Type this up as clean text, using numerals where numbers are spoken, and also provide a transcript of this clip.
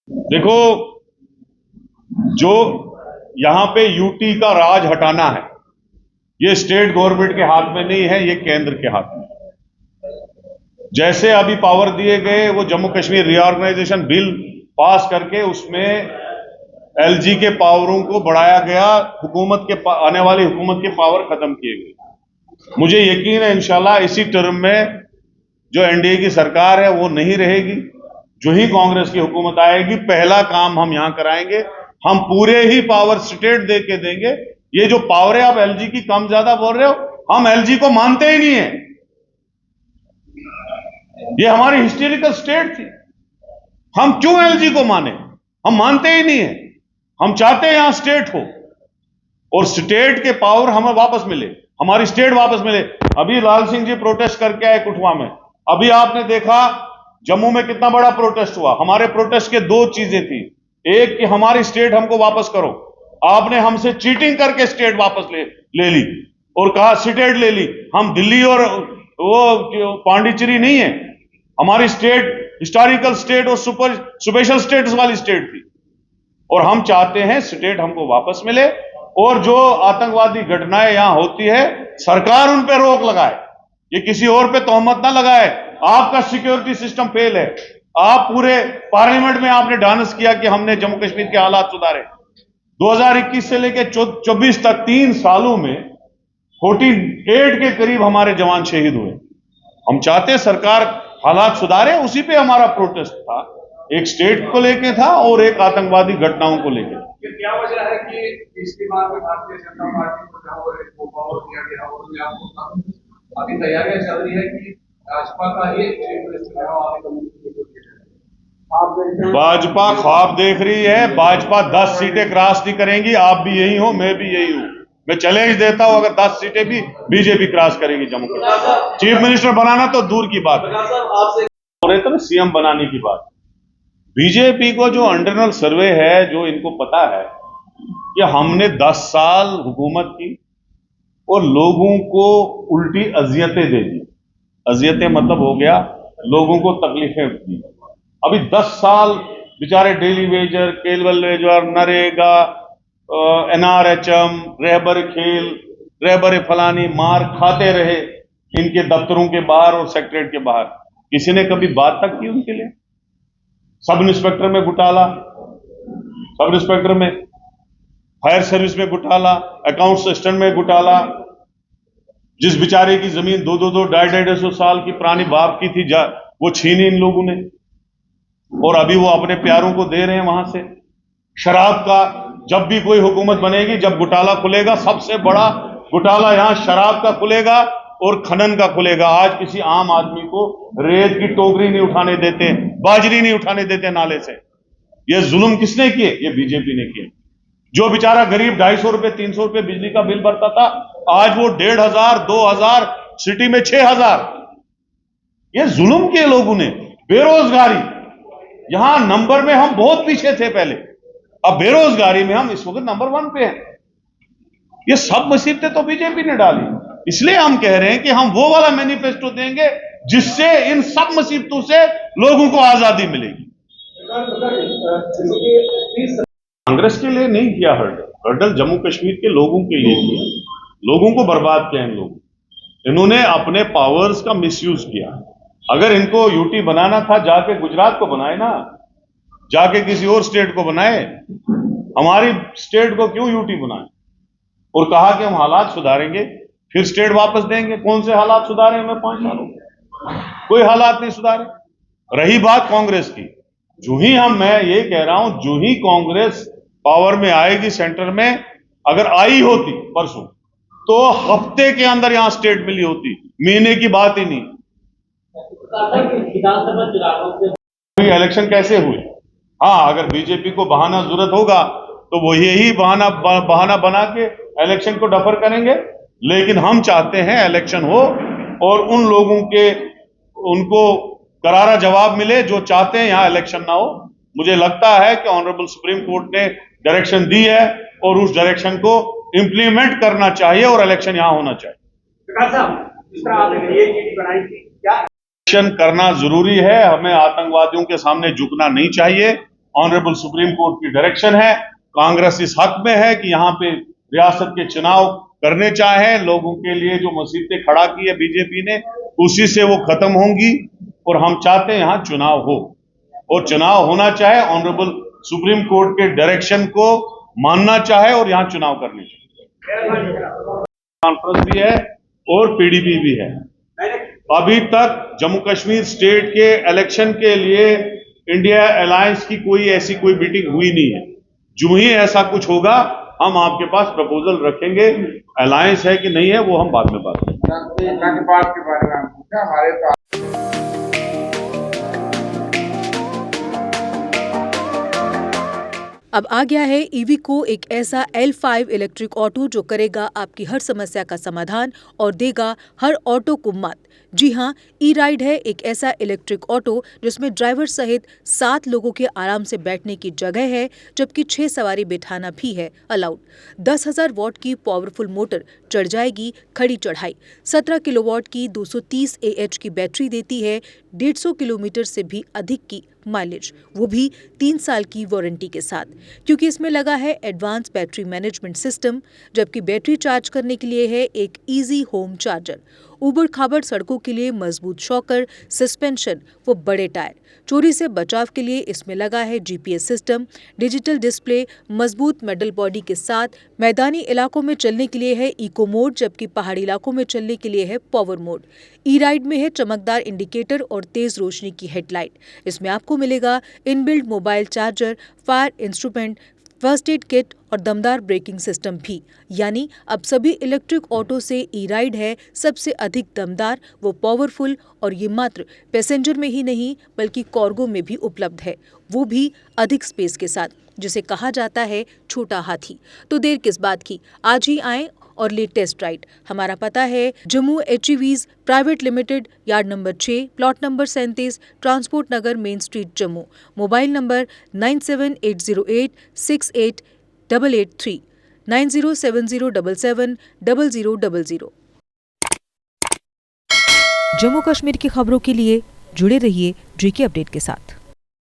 देखो, जो यहां पे यूटी का राज हटाना है, ये स्टेट गवर्नमेंट के हाथ में नहीं है, ये केंद्र के हाथ में। जैसे अभी पावर दिए गए, वो Jammu Kashmir reorganisation bill pass करके उसमें एलजी के पावरों को बढ़ाया गया, हुकूमत के आने वाली हुकूमत के पावर खत्म किए गए। मुझे यकीन है इंशाल्लाह इसी टर्म में जो एनडीए की सरकार है वो नहीं रहेगी। जो ही कांग्रेस की हुकूमत आएगी, पहला काम हम यहां कराएंगे, हम पूरे ही पावर स्टेट दे के देंगे। ये जो पावर है, आप एलजी की कम ज्यादा बोल रहे हो, हम एलजी को मानते ही नहीं है। ये हमारी हिस्टोरिकल स्टेट थी, हम क्यों एलजी को माने? हम मानते ही नहीं है। हम चाहते हैं यहां स्टेट हो और स्टेट के पावर हमें वापस मिले, हमारी स्टेट वापस मिले। अभी लाल सिंह जी प्रोटेस्ट करके आए कुठवा में, अभी आपने देखा जम्मू में कितना बड़ा प्रोटेस्ट हुआ। हमारे प्रोटेस्ट के दो चीजें थी, एक कि हमारी स्टेट हमको वापस करो, आपने हमसे चीटिंग करके स्टेट वापस ले ली और कहा स्टेट ले ली। हम दिल्ली और वो पांडिचेरी नहीं है, हमारी स्टेट हिस्टोरिकल स्टेट और स्पेशल स्टेटस वाली स्टेट थी और हम चाहते हैं स्टेट हमको वापस मिले। और जो आतंकवादी घटनाएं यहां होती है, सरकार उन पर रोक लगाए, ये किसी और पे तोहमत ना लगाए। आपका सिक्योरिटी सिस्टम फेल है। आप पूरे पार्लियामेंट में आपने डांस किया कि हमने जम्मू कश्मीर के हालात सुधारे। 2021 से लेकर 24 तक 3 सालों में 48 के करीब हमारे जवान शहीद हुए। हम चाहते हैं सरकार हालात सुधारे, उसी पे हमारा प्रोटेस्ट था। एक स्टेट को लेके था और एक आतंकवादी घटनाओं को लेकर। क्या वजह है कि इसके बाद में भारतीय जनता पार्टी को जहां पावर दिया गया और अभी तैयारियां चल रही है कि भाजपा का ही चीफ मिनिस्टर भाजपा ख्वाब देख रही है, भाजपा 10 सीटें क्रॉस नहीं करेंगी। आप भी यही हो, मैं भी यही हूं। मैं चैलेंज देता हूं, अगर 10 सीटें भी बीजेपी क्रॉस करेगी जम्मू कश्मीर, चीफ मिनिस्टर बनाना तो दूर की बात है, हो रहे थे ना सीएम बनाने की बात। बीजेपी को जो इंटरनल सर्वे है, जो इनको पता है कि हमने 10 साल हुकूमत की और लोगों को उल्टी अजियतें दे दी। अजियतें मतलब हो गया लोगों को तकलीफें दी। अभी 10 साल बेचारे डेली वेजर, केवल वेजर, नरेगा, एनआरएचएम, रहबर खेल, रहबर फलानी मार खाते रहे इनके दफ्तरों के बाहर और सेक्रेटरीट के बाहर। किसी ने कभी बात तक की उनके लिए? सब इंस्पेक्टर में घोटाला, सब इंस्पेक्टर में, फायर सर्विस में घोटाला, अकाउंट असिस्टेंट में घोटाला। जिस बेचारे की जमीन 2-2 साल की पुरानी बाप की थी, वो छीनी इन लोगों ने और अभी वो अपने प्यारों को दे रहे हैं वहां से। शराब का जब भी कोई हुकूमत बनेगी, जब घोटाला खुलेगा, सबसे बड़ा घोटाला यहां शराब का खुलेगा और खनन का खुलेगा। आज किसी आम आदमी को रेत की टोकरी नहीं उठाने देते, बाजरी नहीं उठाने देते नाले से। ये जुल्म किसने किए? ये बीजेपी ने किए। जो बेचारा गरीब 250 रुपए 300 रुपए बिजली का बिल भरता था, आज वो 1500 2000, सिटी में 6000। ये जुल्म किए लोगों ने। बेरोजगारी, यहां नंबर में हम बहुत पीछे थे पहले, अब बेरोजगारी में हम इस वक्त नंबर 1 पे हैं। ये सब मुसीबतें तो बीजेपी ने डाली। इसलिए हम कह रहे हैं कि हम वो वाला मैनिफेस्टो देंगे जिससे इन सब मुसीबतों से लोगों को आजादी मिलेगी। कांग्रेस के लिए नहीं किया हर्डल जम्मू कश्मीर के लोगों के लिए किया। लोगों को बर्बाद किया इन लोगों। इन्होंने अपने पावर्स का मिसयूज किया। अगर इनको यूटी बनाना था, जाके गुजरात को बनाए ना, जाके किसी और स्टेट को बनाए। हमारी स्टेट को क्यों यूटी बनाए? और कहा कि हम हालात सुधारेंगे, फिर स्टेट वापस देंगे। कौन से हालात सुधारे? हमें 5 साल हो गए, कोई हालात नहीं सुधारे। रही बात कांग्रेस की, जो ही मैं ये कह रहा हूं, जो ही कांग्रेस पावर में आएगी सेंटर में, अगर आई होती परसों, तो हफ्ते के अंदर यहां स्टेट मिली होती, महीने की बात ही नहीं। विधानसभा चुनाव इलेक्शन कैसे हुए? हाँ, अगर बीजेपी को बहाना जरूरत होगा तो वो यही बहाना बना के इलेक्शन को डफर करेंगे। लेकिन हम चाहते हैं इलेक्शन हो और उन लोगों के उनको करारा जवाब मिले जो चाहते हैं यहां इलेक्शन ना हो। मुझे लगता है कि ऑनरेबल सुप्रीम कोर्ट ने डायरेक्शन दी है और उस डायरेक्शन को इंप्लीमेंट करना चाहिए और इलेक्शन यहां होना चाहिए। इलेक्शन करना जरूरी है, हमें आतंकवादियों के सामने झुकना नहीं चाहिए। ऑनरेबल सुप्रीम कोर्ट की डायरेक्शन है। कांग्रेस इस हक में है कि यहाँ पे रियासत के चुनाव करने चाहे, लोगों के लिए जो मुसीबतें खड़ा की है बीजेपी ने, उसी से वो खत्म होंगी। और हम चाहते हैं यहाँ चुनाव हो, और चुनाव होना चाहे ऑनरेबल सुप्रीम कोर्ट के डायरेक्शन को मानना चाहे और यहाँ चुनाव करने चाहिए। कॉन्फ्रेंस भी है और पीडीपी भी है। अभी तक जम्मू कश्मीर स्टेट के इलेक्शन के लिए इंडिया अलायंस की कोई मीटिंग हुई नहीं है। जो ही ऐसा कुछ होगा हम आपके पास प्रपोजल रखेंगे। अलायंस है कि नहीं है वो हम बाद में बात करेंगे। अब आ गया है ईवीको, एक ऐसा L5 इलेक्ट्रिक ऑटो जो करेगा आपकी हर समस्या का समाधान और देगा हर ऑटो को मात। जी हां, ई-राइड है एक ऐसा इलेक्ट्रिक ऑटो जिसमें ड्राइवर सहित 7 लोगों के आराम से बैठने की जगह है, जबकि 6 सवारी बिठाना भी है अलाउड। 10,000 वॉट की पावरफुल मोटर चढ़ जाएगी खड़ी चढ़ाई। 17 किलोवाट की 230 AH की बैटरी देती है 150 किलोमीटर से भी अधिक की माइलेज, वो भी 3 साल की वारंटी के साथ, क्योंकि इसमें लगा है एडवांस बैटरी मैनेजमेंट सिस्टम। जबकि बैटरी चार्ज करने के लिए है एक इजी होम चार्जर। उबड़ खाबड़ सड़कों के लिए मजबूत शॉकर, सस्पेंशन व बड़े टायर। चोरी से बचाव के लिए इसमें लगा है GPS सिस्टम, डिजिटल डिस्प्ले, मजबूत मेटल बॉडी के साथ। मैदानी इलाकों में चलने के लिए है इको मोड, जबकि पहाड़ी इलाकों में चलने के लिए है पावर मोड। ई-राइड में है चमकदार इंडिकेटर और तेज रोशनी की हेडलाइट। इसमें आपको मिलेगा inbuilt mobile charger, fire instrument, first aid kit और दमदार ब्रेकिंग सिस्टम भी। यानी अब सभी इलेक्ट्रिक ऑटो से ई-राइड है सबसे अधिक दमदार व पावरफुल, और ये मात्र पैसेंजर में ही नहीं बल्कि कार्गो में भी उपलब्ध है, वो भी अधिक स्पेस के साथ, जिसे कहा जाता है छोटा हाथी। तो देर किस बात की, आज ही आएं और ले टेस्ट राइड। हमारा पता है Jammu HEVs private limited, yard number 6, plot number 37, transport Nagar, main street, Jammu. Mobile number 9780868883, 9070770000। Jammu Kashmir की खबरों के लिए जुड़े रहिए JK अपडेट के साथ।